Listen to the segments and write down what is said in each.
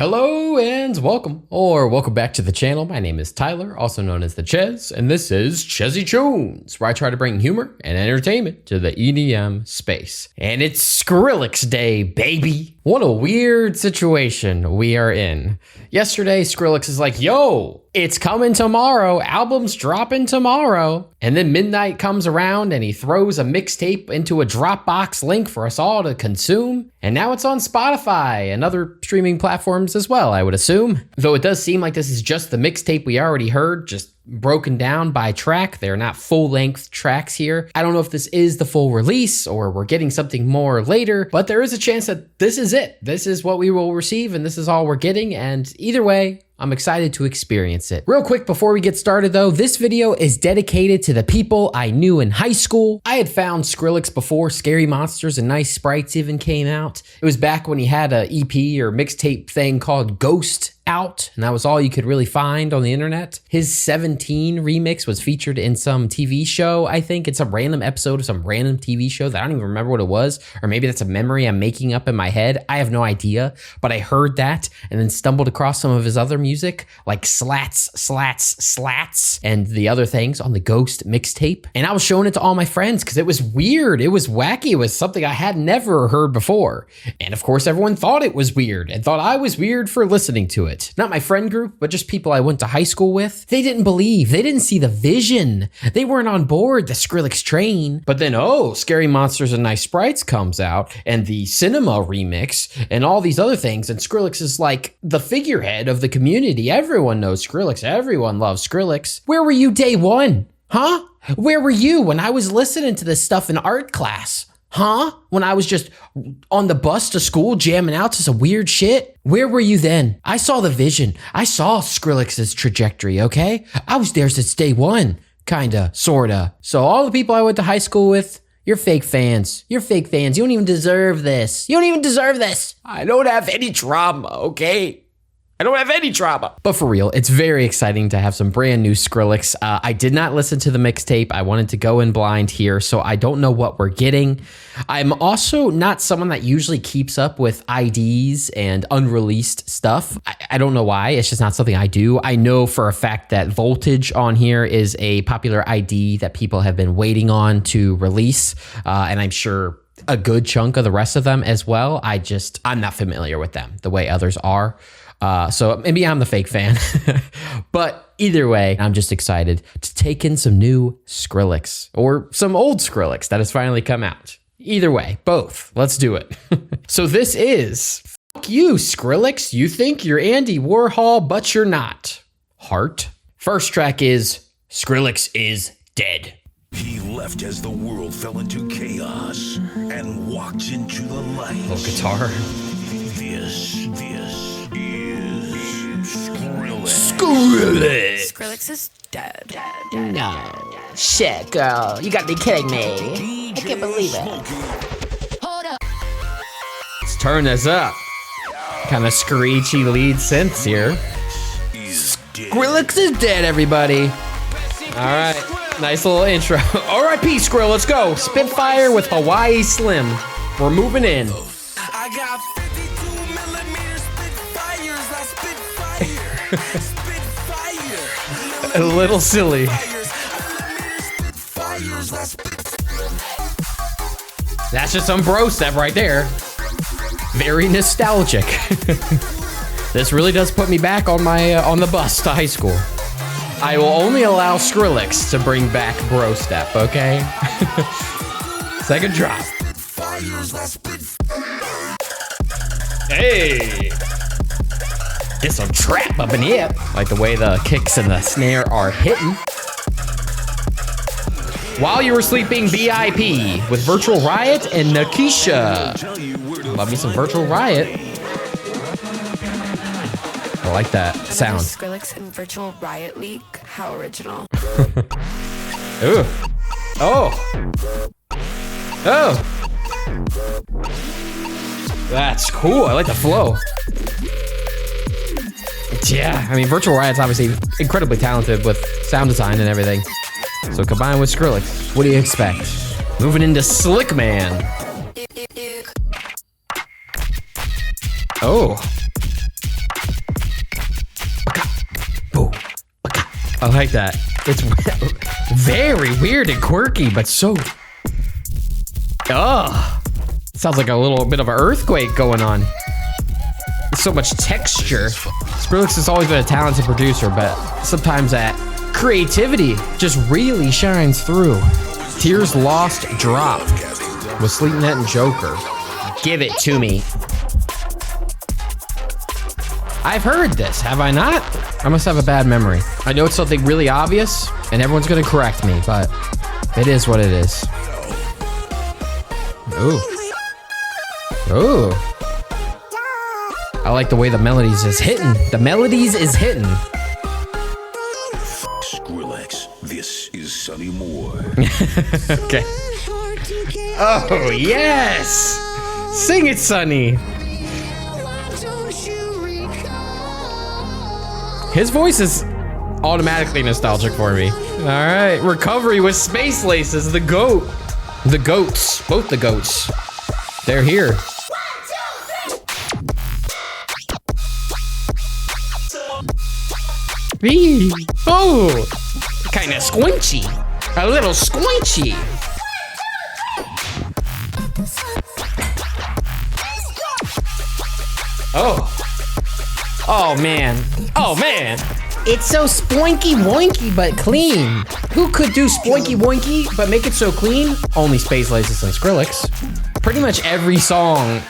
Hello and welcome back to the channel. My name is Tyler, also known as the Ches, and this is Chezzy Tunes, where I try to bring humor and entertainment to the EDM space. And it's Skrillex Day, baby. What a weird situation we are in. Yesterday, Skrillex is like, yo, it's coming tomorrow. Album's dropping tomorrow. And then midnight comes around and he throws a mixtape into a Dropbox link for us all to consume. And now it's on Spotify and other streaming platforms as well, I would assume. Though it does seem like this is just the mixtape we already heard, just broken down by track. They're not full-length tracks here. I don't know if this is the full release or we're getting something more later, but there is a chance that this is it. This is what we will receive and this is all we're getting. And either way, I'm excited to experience it. Real quick before we get started though, this video is dedicated to the people I knew in high school. I had found Skrillex before Scary Monsters and Nice Sprites even came out. It was back when he had a EP or mixtape thing called Ghost out, and that was all you could really find on the internet. His 17 remix was featured in some TV show, I think. It's a random episode of some random TV show that I don't even remember what it was, or maybe that's a memory I'm making up in my head. I have no idea, but I heard that and then stumbled across some of his other music, like Slats, and the other things on the Ghost mixtape. And I was showing it to all my friends because it was weird. It was wacky. It was something I had never heard before. And of course, everyone thought it was weird and thought I was weird for listening to it. Not my friend group, but just people I went to high school with. They didn't believe. They didn't see the vision. They weren't on board the Skrillex train. But then, Scary Monsters and Nice Sprites comes out, and the Cinema remix, and all these other things, and Skrillex is like the figurehead of the community. Everyone knows Skrillex. Everyone loves Skrillex. Where were you day one? Huh? Where were you when I was listening to this stuff in art class? Huh? When I was just on the bus to school jamming out to some weird shit? Where were you then? I saw the vision. I saw Skrillex's trajectory, okay? I was there since day one. Kinda, sorta. So all the people I went to high school with, you're fake fans. You're fake fans. You don't even deserve this. You don't even deserve this. I don't have any trauma, okay? I don't have any trauma. But for real, it's very exciting to have some brand new Skrillex. I did not listen to the mixtape. I wanted to go in blind here, so I don't know what we're getting. I'm also not someone that usually keeps up with IDs and unreleased stuff. I don't know why. It's just not something I do. I know for a fact that Voltage on here is a popular ID that people have been waiting on to release, and I'm sure a good chunk of the rest of them as well. I'm not familiar with them the way others are. So maybe I'm the fake fan, but either way, I'm just excited to take in some new Skrillex or some old Skrillex that has finally come out. Either way, both. Let's do it. So this is Fuck You, Skrillex. You think you're Andy Warhol, but you're not. Heart. First track is Skrillex is Dead. He left as the world fell into chaos and walked into the light. Little guitar. This is Skrillex. Skrillex is dead. No. Shit, girl. You gotta be kidding me. I can't believe it. Hold up. Let's turn this up. Kind of screechy lead synths here. Skrillex is dead, everybody. All right. Nice little intro. R.I.P. Skrill, let's go. Spitfire with Hawaii Slim. We're moving in. I got 52 millimeter Spitfires. I Spitfire. A little silly. That's just some bro step right there. Very nostalgic. This really does put me back on my on the bus to high school. I will only allow Skrillex to bring back bro step, okay? Second drop. Hey! Get some trap up in here. Like the way the kicks and the snare are hitting. While You Were Sleeping VIP with Virtual Riot and Nakisha. Love me some Virtual Riot. I like that sound. Skrillex and Virtual Riot League. How original. Ooh. Oh. Oh. That's cool. I like the flow. Yeah, I mean, Virtual Riot's obviously incredibly talented with sound design and everything. So combined with Skrillex, what do you expect? Moving into Slick Man. Oh. I like that. It's very weird and quirky, but so... Sounds like a little bit of an earthquake going on. So much texture. Skrillex has always been a talented producer, but sometimes that creativity just really shines through. Tears Lost Drop with Sleepnet and Joker. Give it to me. I've heard this, have I not? I must have a bad memory. I know it's something really obvious, and everyone's gonna correct me, but it is what it is. Ooh. Ooh. I like the way the melodies is hitting. The melodies is hitting. Skrillex, this is Sonny Moore. Okay. Oh, yes! Sing it, Sonny. His voice is automatically nostalgic for me. All right, Recovery with Space Laces, the GOAT. The goats, both the goats. They're here. Oh, kind of squinchy. A little squinchy. Oh. Oh, man. Oh, man. It's so spoinky woinky, but clean. Who could do spoinky woinky, but make it so clean? Only Space Laces and Skrillex. Pretty much every song,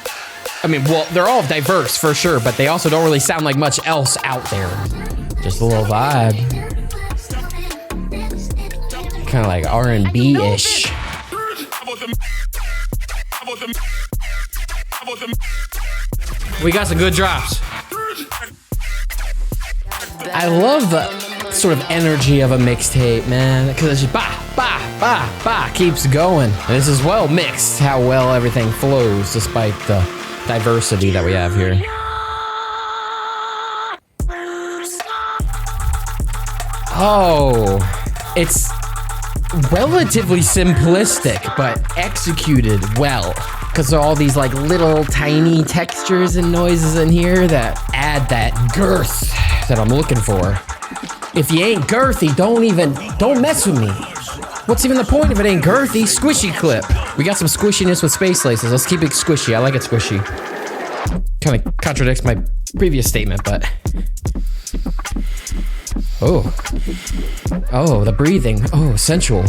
I mean, well, they're all diverse for sure, but they also don't really sound like much else out there. Just a little vibe. Kind of like R&B-ish. We got some good drops. I love the sort of energy of a mixtape, man, because it's just bah, bah, bah, bah, keeps going. And this is well mixed, how well everything flows despite the diversity that we have here. Oh, it's relatively simplistic, but executed well. Because there are all these like little tiny textures and noises in here that add that girth that I'm looking for. If you ain't girthy, don't mess with me. What's even the point if it ain't girthy? Squishy clip. We got some squishiness with Space Laces. Let's keep it squishy. I like it squishy. Kind of contradicts my previous statement, but... Oh. Oh, the breathing. Oh, sensual.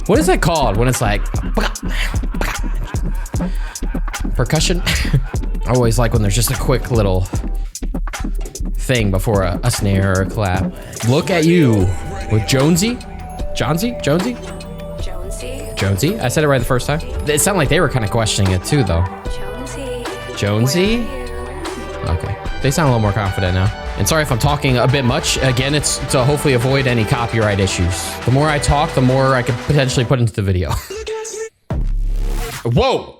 What is that called when it's like... Percussion? I always like when there's just a quick little thing before a snare or a clap. Look at You with Jonesy? Jonesy? I said it right the first time. It sounded like they were kind of questioning it too, though. Jonesy? Okay. They sound a little more confident now. And sorry if I'm talking a bit much. Again, it's to hopefully avoid any copyright issues. The more I talk, the more I could potentially put into the video. Whoa!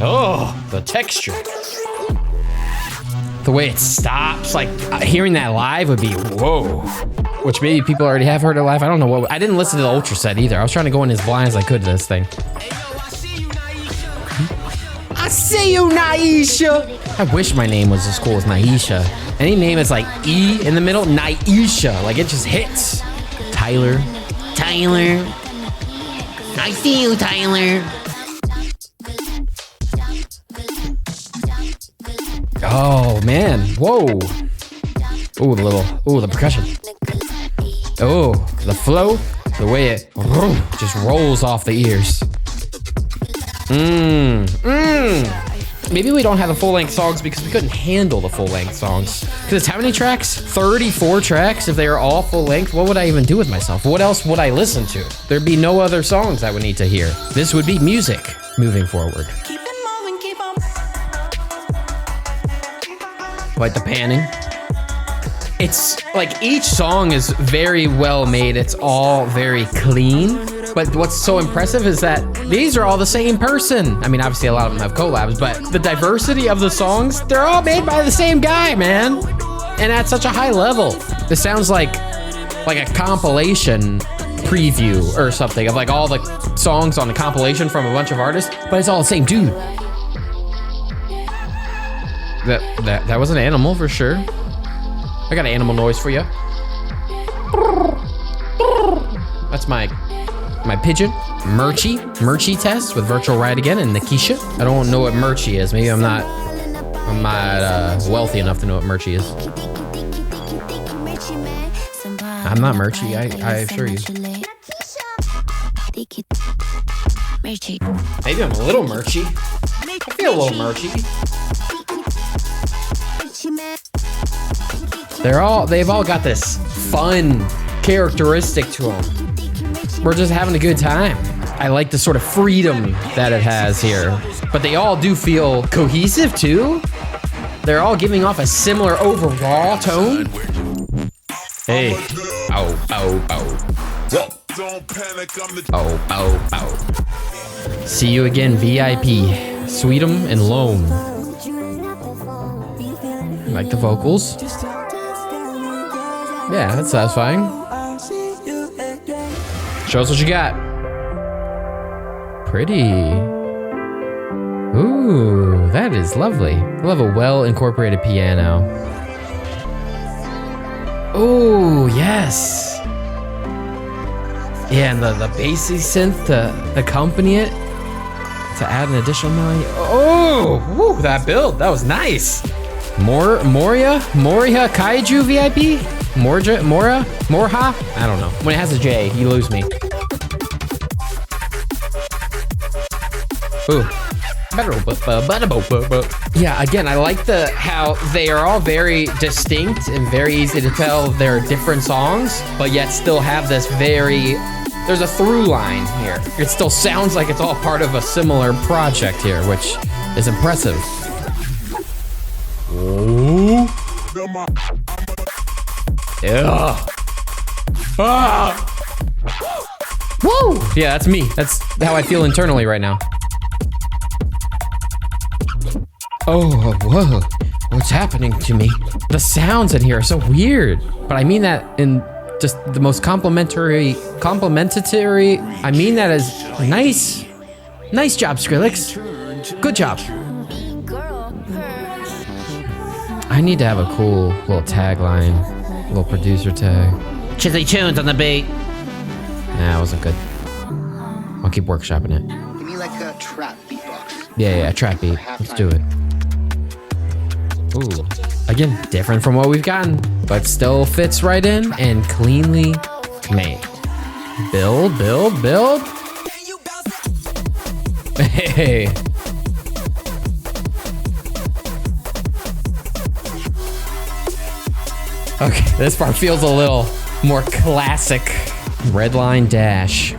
Oh, the texture. The way it stops, like hearing that live would be whoa. Which maybe people already have heard it live. I don't know what. I didn't listen to the Ultra set either. I was trying to go in as blind as I could to this thing. I see you, Naisha. I wish my name was as cool as Naisha. Any name that's like E in the middle, Naisha. Like it just hits. Tyler. I see you, Tyler. Oh man, whoa. Ooh, the percussion. Oh, the flow, the way it just rolls off the ears. Maybe we don't have the full-length songs because we couldn't handle the full-length songs. Because it's how many tracks? 34 tracks? If they are all full-length, what would I even do with myself? What else would I listen to? There'd be no other songs I would need to hear. This would be music moving forward. Like the panning. It's like each song is very well made. It's all very clean. But what's so impressive is that these are all the same person. I mean, obviously a lot of them have collabs, but the diversity of the songs, they're all made by the same guy, man. And at such a high level. This sounds like a compilation preview or something of like all the songs on the compilation from a bunch of artists, but it's all the same dude. That was an animal for sure. I got an animal noise for you. That's my pigeon. Murchie test with virtual riot again and Nikisha. I don't know what Murchie is. Maybe I'm not wealthy enough to know what Murchie is. I'm not Murchie, I assure you. Maybe I'm a little Murchie. I feel a little Murchie. They've all got this fun characteristic to them. We're just having a good time. I like the sort of freedom that it has here. But they all do feel cohesive too. They're all giving off a similar overall tone. Hey. Oh, oh, oh. Oh, oh, oh. See you again, VIP. Sweetum and Loam. Like the vocals. Yeah, that's satisfying. Show us what you got. Pretty. Ooh, that is lovely. I love a well-incorporated piano. Ooh, yes. Yeah, and the bassy synth to accompany it, to add an additional melody. Oh, woo, that build, that was nice. Moria Kaiju VIP? Morha? I don't know. When it has a J, you lose me. Ooh. Yeah, again, I like how they are all very distinct and very easy to tell they're different songs, but yet still have this there's a through line here. It still sounds like it's all part of a similar project here, which is impressive. Ooh. Yeah. Ah. Woo! Yeah, that's me. That's how I feel internally right now. Oh, whoa. What's happening to me? The sounds in here are so weird. But I mean that in just the most complimentary. I mean that as nice. Nice job, Skrillex. Good job. I need to have a cool little tagline. Little producer tag. Chizzy tunes on the beat. Nah, it wasn't good. I'll keep workshopping it. Give me like a trap beatbox. Yeah, trap beat. Let's do it. Ooh. Again, different from what we've gotten, but still fits right in and cleanly made. Build. Hey. Okay, this part feels a little more classic. Redline dash.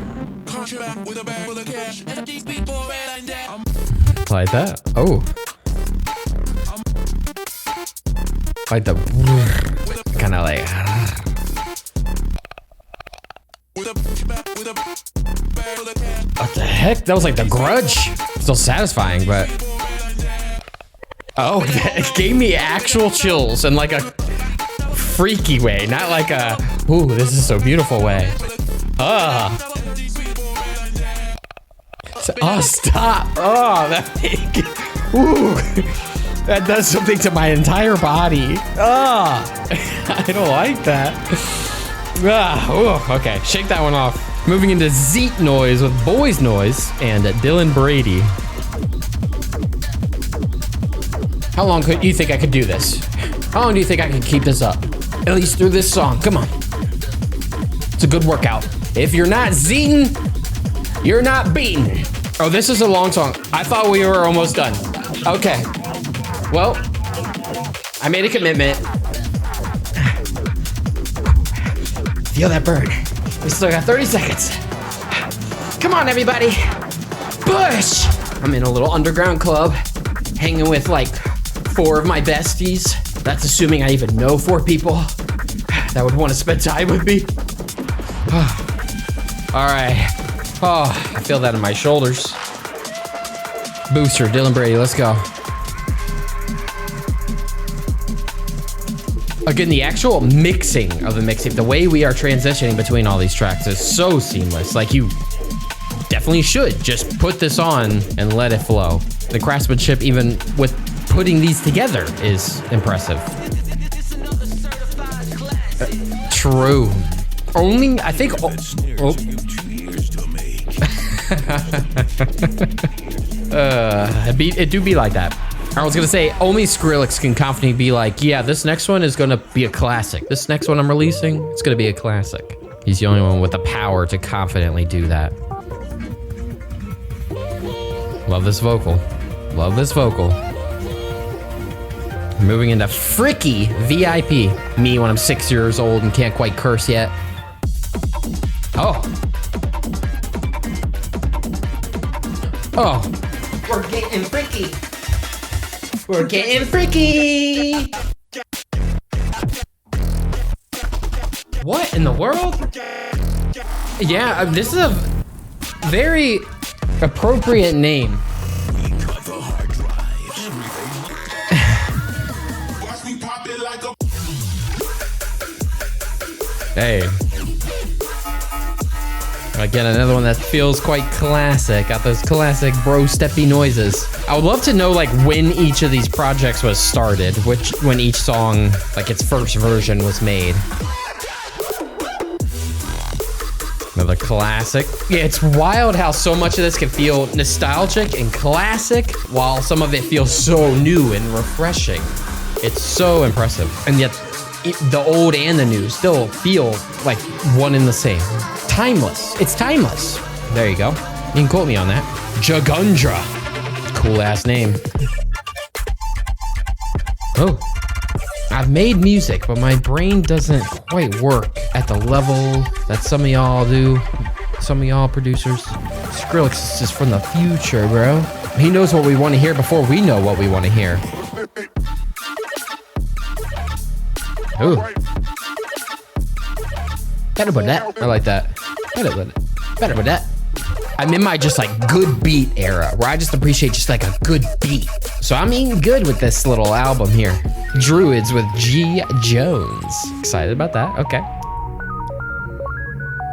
Like that. Oh. Like the kind of like. What the heck? That was like the Grudge. Still satisfying, but. Oh, it gave me actual chills in like a freaky way, not like a, ooh, this is so beautiful way. Oh, stop. Oh, that ooh. That does something to my entire body. I don't like that. Okay, shake that one off. Moving into Zeet noise with Boys Noise and Dylan Brady. How long could you think I could do this? How long do you think I could keep this up? At least through this song, come on. It's a good workout. If you're not zeeting, you're not beating. Oh, this is a long song. I thought we were almost done. Okay. Well, I made a commitment. Feel that burn. We still got 30 seconds. Come on, everybody. Push! I'm in a little underground club, hanging with like 4 of my besties. That's assuming I even know 4 people that would want to spend time with me. All right. Oh, I feel that in my shoulders. Booster, Dylan Brady, let's go. Again, the actual mixing of the mixtape, the way we are transitioning between all these tracks is so seamless. Like, you definitely should just put this on and let it flow. The craftsmanship, even with putting these together, is impressive. True. Only, I think. Oh. It do be like that. I was gonna say only Skrillex can confidently be like, yeah, this next one is gonna be a classic. This next one I'm releasing, it's gonna be a classic. He's the only one with the power to confidently do that. Love this vocal. Love this vocal. Moving into Freaky VIP. Me when I'm 6 years old and can't quite curse yet. Oh. Oh. We're getting freaky. We're getting freaky. What in the world? Yeah, this is a very appropriate name. Hey. Again, another one that feels quite classic. Got those classic bro steppy noises. I would love to know like when each of these projects was started, when each song, like its first version was made. Another classic. Yeah, it's wild how so much of this can feel nostalgic and classic, while some of it feels so new and refreshing. It's so impressive. And yet, the old and the new still feel like one and the same. Timeless. It's timeless. There you go. You can quote me on that. Jagundra. Cool ass name. Oh. I've made music, but my brain doesn't quite work at the level that some of y'all do. Some of y'all producers. Skrillex is just from the future, bro. He knows what we want to hear before we know what we want to hear. Ooh. Better with that. I like that. Better with it. Better with that. I'm in my just like good beat era where I just appreciate just like a good beat. So I'm eating good with this little album here. Druids with G. Jones. Excited about that. Okay.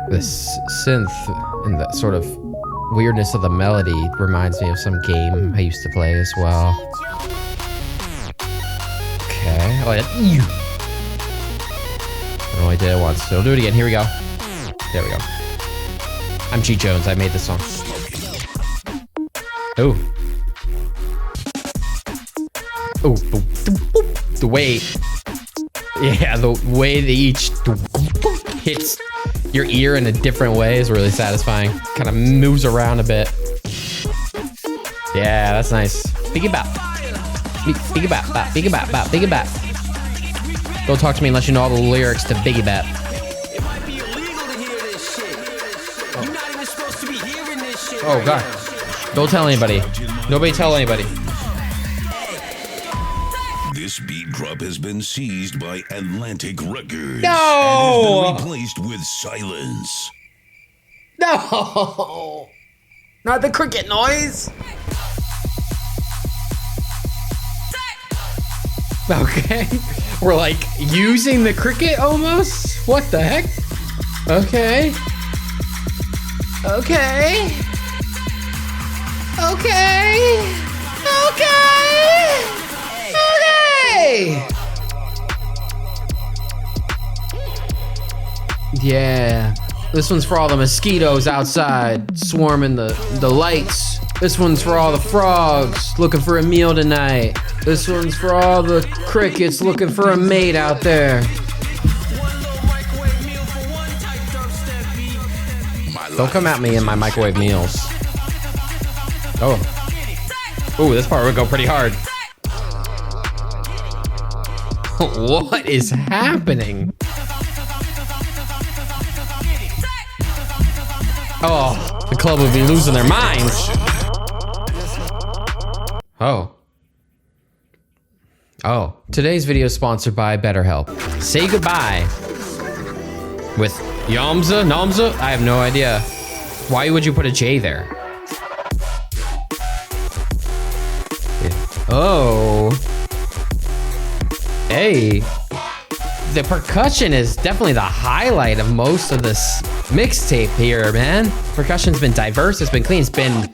This synth and the sort of weirdness of the melody reminds me of some game I used to play as well. Okay. Oh, yeah. I only did it once, so I'll do it again. Here we go. There we go. I'm G. Jones. I made this song. Oh. Oh. The way. Yeah, the way they each hits your ear in a different way is really satisfying. Kind of moves around a bit. Yeah, that's nice. Biggie bop. Biggie bop, bop, biggie bop, bop, biggie bop. Don't talk to me unless you know all the lyrics to Biggie Bap. It might be illegal to hear this shit. You're not even supposed to be hearing this shit. Oh, God. Don't tell anybody. Nobody tell anybody. This beat drop has been seized by Atlantic Records. No! And has been replaced with silence. No! Not the cricket noise. Okay. We're like using the cricket almost? What the heck? Okay. Okay. Okay. Okay. Okay. Yeah. This one's for all the mosquitoes outside swarming the lights. This one's for all the frogs looking for a meal tonight. This one's for all the crickets looking for a mate out there. Don't come at me in my microwave meals. Oh. Ooh, this part would go pretty hard. What is happening? Oh, the club would be losing their minds. Oh. Oh, today's video is sponsored by BetterHelp. Say goodbye with Yamza, Namza? I have no idea. Why would you put a J there? Oh. Hey. The percussion is definitely the highlight of most of this mixtape here, man. Percussion's been diverse, it's been clean, it's been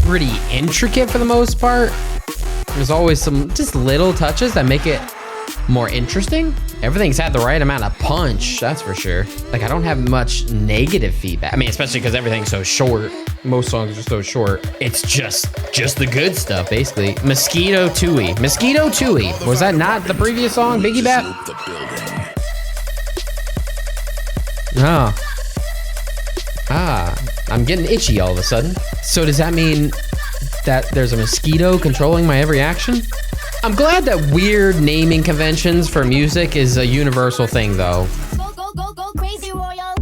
pretty intricate for the most part. There's always some just little touches that make it more interesting. Everything's had the right amount of punch, that's for sure. Like, I don't have much negative feedback. I mean, especially because everything's so short. Most songs are so short. It's just the good stuff, basically. Mosquito Tui. Mosquito Tui. Was that not the previous song, Biggie Bat? Oh. I'm getting itchy all of a sudden. So does that mean that there's a mosquito controlling my every action? I'm glad that weird naming conventions for music is a universal thing, though. Go crazy, Royal.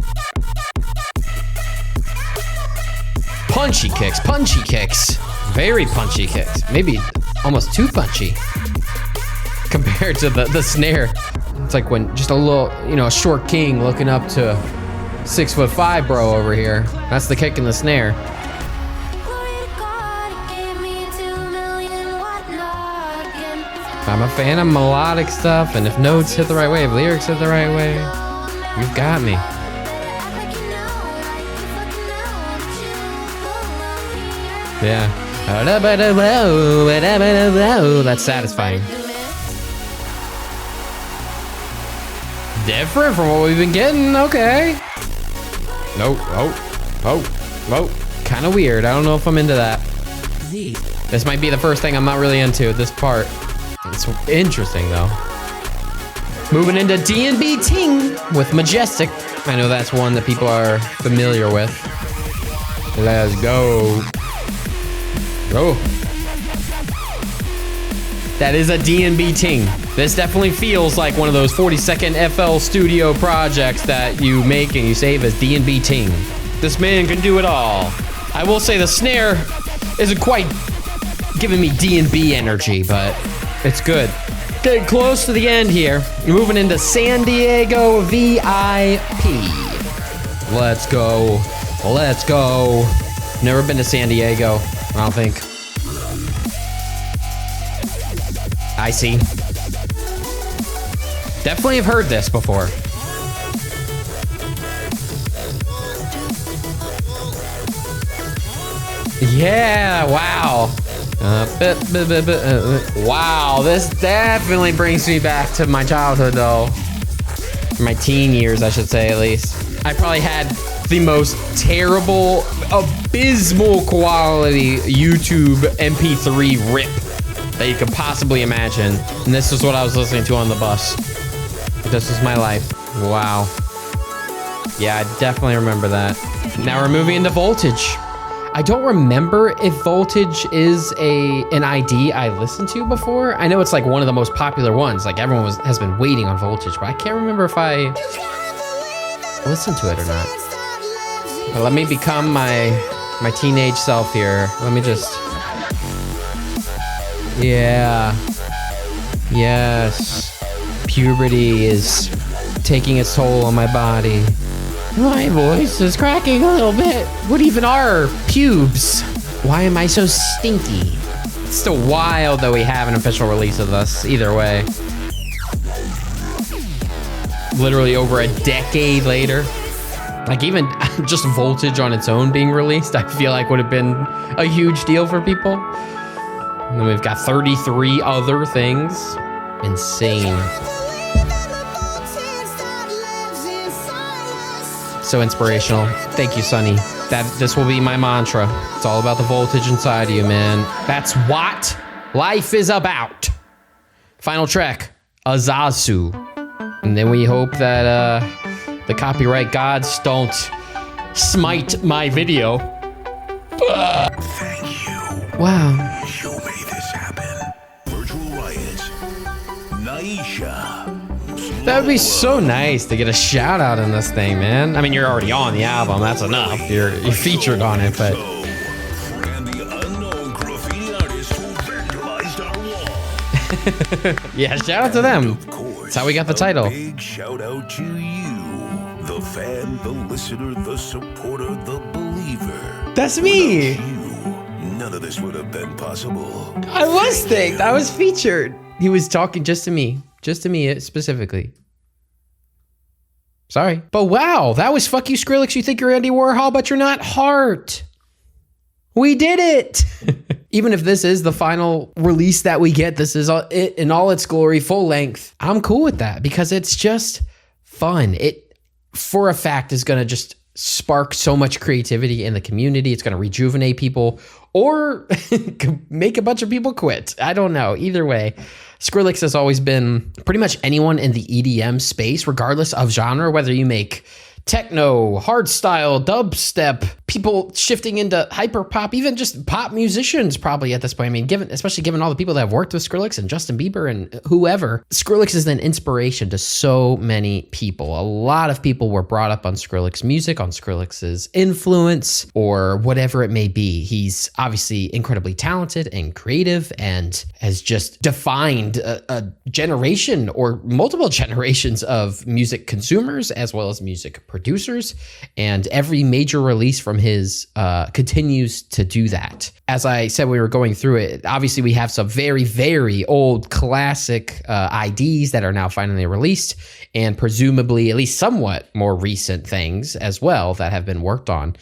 Punchy kicks. Very punchy kicks. Maybe almost too punchy compared to the snare. It's like when just a little, a short king looking up to 6'5" bro over here. That's the kick in the snare. I'm a fan of melodic stuff, and if notes hit the right way, if lyrics hit the right way, you've got me. Yeah. That's satisfying. Different from what we've been getting, okay. Nope, kind of weird. I don't know if I'm into that. This might be the first thing I'm not really into, this part. It's interesting though. Moving into D&B Ting with Majestic. I know that's one that people are familiar with. Let's go. Oh. That is a D&B Ting. This definitely feels like one of those 40-second FL Studio projects that you make and you save as D&B Ting. This man can do it all. I will say the snare isn't quite giving me D&B energy, but it's good. Getting close to the end here. You're moving into San Diego VIP. Let's go. Never been to San Diego, I don't think. I see. Definitely have heard this before. Yeah, wow. Wow, this definitely brings me back to my childhood though. My teen years, I should say, at least. I probably had the most terrible, abysmal quality YouTube MP3 rip that you could possibly imagine. And this is what I was listening to on the bus. This is my life. Wow. Yeah, I definitely remember that. Now we're moving into Voltage. I don't remember if Voltage is an ID I listened to before. I know it's like one of the most popular ones. Like everyone has been waiting on Voltage, but I can't remember if I listened to it or not. But let me become my teenage self here. Let me just. Yeah. Yes. Puberty is taking its toll on my body. My voice is cracking a little bit. What even are pubes? Why am I so stinky? It's still wild that we have an official release of this, either way. Literally over a decade later. Like even just Voltage on its own being released, I feel like would have been a huge deal for people. And then we've got 33 other things. Insane. So inspirational. Thank you, Sonny. This will be my mantra. It's all about the voltage inside of you, man. That's what life is about. Final track, Azazu. And then we hope that the copyright gods don't smite my video. Thank you. Wow. You made this happen. Virtual Riot. Naisha. That would be so nice to get a shout out in this thing, man. I mean, you're already on the album. That's enough. You're featured on it, but. And the unknown graffiti artist who vandalized our wall. Yeah, shout out to them. Of course, That's how we got the title. Big shout out to you, the fan, the listener, the supporter, the believer. That's me. Without you, none of this would have been possible. I was thanked. I was featured. He was talking just to me specifically. Sorry. But wow, that was Fuck You Skrillex. You think you're Andy Warhol, but you're not. Heart. We did it. Even if this is the final release that we get, this is it in all its glory, full length. I'm cool with that because it's just fun. It, for a fact, is going to just spark so much creativity in the community. It's going to rejuvenate people or make a bunch of people quit. I don't know. Either way, Skrillex has always been pretty much anyone in the EDM space, regardless of genre, whether you make techno, hardstyle, dubstep, people shifting into hyper pop, even just pop musicians probably at this point. I mean, especially given all the people that have worked with Skrillex and Justin Bieber and whoever, Skrillex is an inspiration to so many people. A lot of people were brought up on Skrillex music, on Skrillex's influence, or whatever it may be. He's obviously incredibly talented and creative and has just defined a generation or multiple generations of music consumers as well as music producers, and every major release from his continues to do that. As I said, we were going through it. Obviously, we have some very, very old classic IDs that are now finally released, and presumably at least somewhat more recent things as well that have been worked on.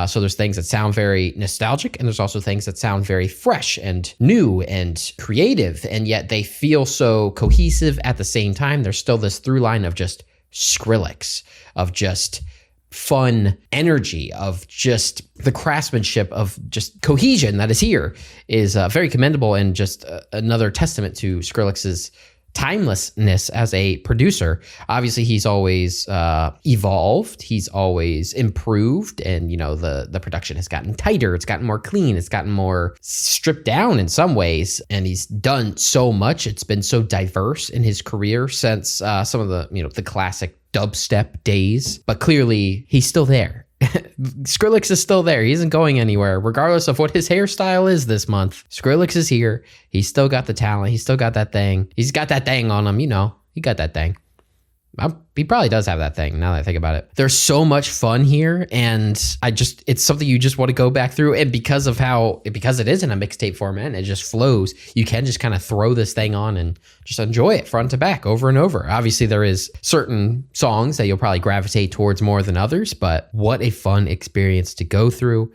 So there's things that sound very nostalgic, and there's also things that sound very fresh and new and creative, and yet they feel so cohesive at the same time. There's still this through line of just Skrillex, of just fun energy, of just the craftsmanship, of just cohesion that is here is very commendable, and just another testament to Skrillex's timelessness as a producer. Obviously, he's always evolved, he's always improved, and you know, the production has gotten tighter, it's gotten more clean, it's gotten more stripped down in some ways, and he's done so much. It's been so diverse in his career since some of the, you know, the classic dubstep days, but clearly he's still there. Skrillex is still there. He isn't going anywhere, regardless of what his hairstyle is this month. Skrillex is here. He's still got the talent. He's still got that thing. He's got that thing on him. You know, he got that thing. He probably does have that thing now that I think about it. There's so much fun here, and it's something you just want to go back through. And because it is in a mixtape format and it just flows, you can just kind of throw this thing on and just enjoy it front to back over and over. Obviously, there is certain songs that you'll probably gravitate towards more than others, but what a fun experience to go through.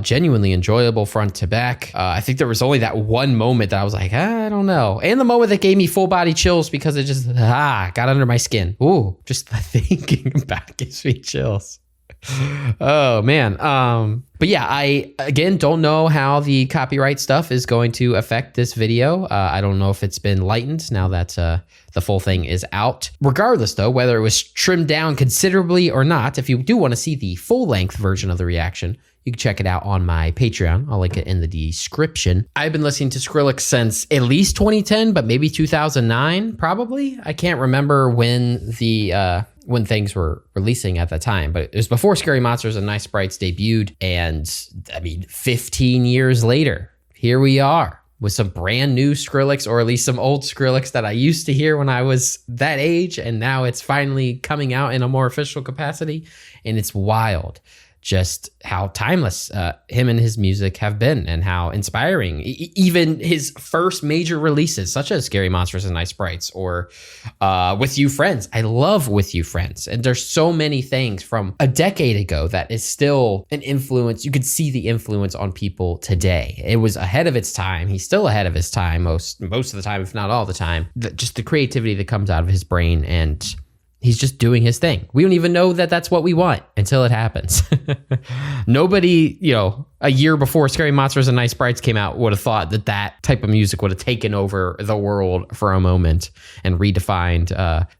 Genuinely enjoyable front to back. I think there was only that one moment that I was like, I don't know. And the moment that gave me full body chills because it just got under my skin. Ooh, just thinking back gives me chills. Oh man. But yeah, I again don't know how the copyright stuff is going to affect this video. I don't know if it's been lightened now that the full thing is out. Regardless though, whether it was trimmed down considerably or not, if you do want to see the full length version of the reaction, you can check it out on my Patreon. I'll link it in the description. I've been listening to Skrillex since at least 2010, but maybe 2009, probably. I can't remember when when things were releasing at that time, but it was before Scary Monsters and Nice Sprites debuted. And I mean, 15 years later, here we are with some brand new Skrillex, or at least some old Skrillex that I used to hear when I was that age. And now it's finally coming out in a more official capacity. And it's wild just how timeless him and his music have been, and how inspiring even his first major releases, such as Scary Monsters and Nice Sprites, or With You Friends. I love With You Friends, and there's so many things from a decade ago that is still an influence. You could see the influence on people today. It was ahead of its time. He's still ahead of his time most of the time, if not all the time. Just the creativity that comes out of his brain, and he's just doing his thing. We don't even know that that's what we want until it happens. Nobody, you know, a year before Scary Monsters and Nice Sprites came out would have thought that that type of music would have taken over the world for a moment and redefined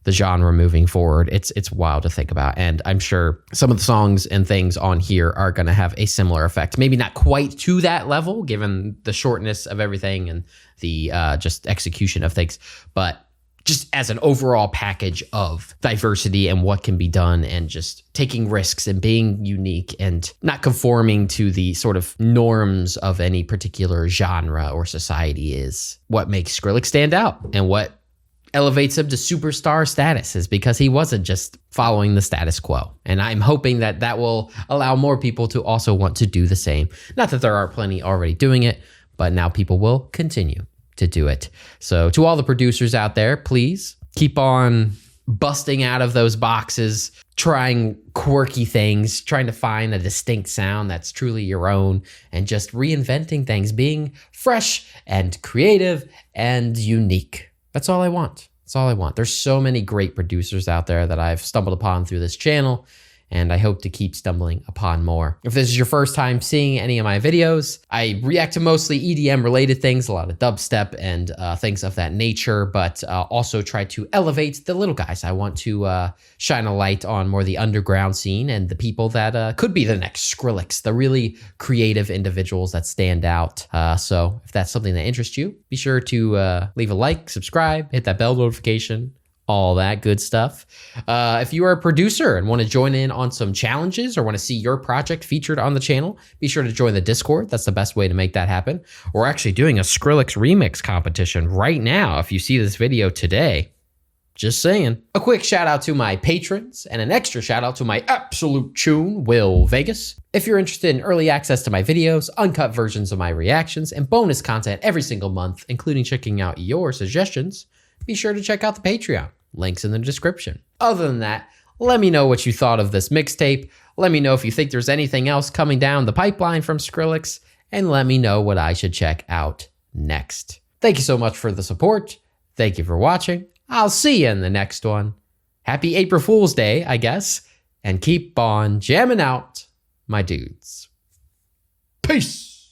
the genre moving forward. It's wild to think about. And I'm sure some of the songs and things on here are going to have a similar effect. Maybe not quite to that level, given the shortness of everything and the just execution of things, but just as an overall package of diversity and what can be done, and just taking risks and being unique and not conforming to the sort of norms of any particular genre or society is what makes Skrillex stand out, and what elevates him to superstar status, is because he wasn't just following the status quo. And I'm hoping that that will allow more people to also want to do the same. Not that there are plenty already doing it, but now people will continue to do it. So to all the producers out there, please keep on busting out of those boxes, trying quirky things, trying to find a distinct sound that's truly your own, and just reinventing things, being fresh and creative and unique. That's all I want. That's all I want. There's so many great producers out there that I've stumbled upon through this channel, and I hope to keep stumbling upon more. If this is your first time seeing any of my videos, I react to mostly EDM related things, a lot of dubstep and things of that nature, but also try to elevate the little guys. I want to shine a light on more the underground scene and the people that could be the next Skrillex, the really creative individuals that stand out. So if that's something that interests you, be sure to leave a like, subscribe, hit that bell notification, all that good stuff. If you are a producer and want to join in on some challenges or want to see your project featured on the channel, be sure to join the Discord. That's the best way to make that happen. We're actually doing a Skrillex remix competition right now if you see this video today. Just saying. A quick shout out to my patrons and an extra shout out to my absolute tune, Will Vegas. If you're interested in early access to my videos, uncut versions of my reactions, and bonus content every single month, including checking out your suggestions, be sure to check out the Patreon. Links in the description. Other than that, let me know what you thought of this mixtape. Let me know if you think there's anything else coming down the pipeline from Skrillex, and let me know what I should check out next. Thank you so much for the support. Thank you for watching. I'll see you in the next one. Happy April Fool's Day, I guess, and keep on jamming out, my dudes. Peace.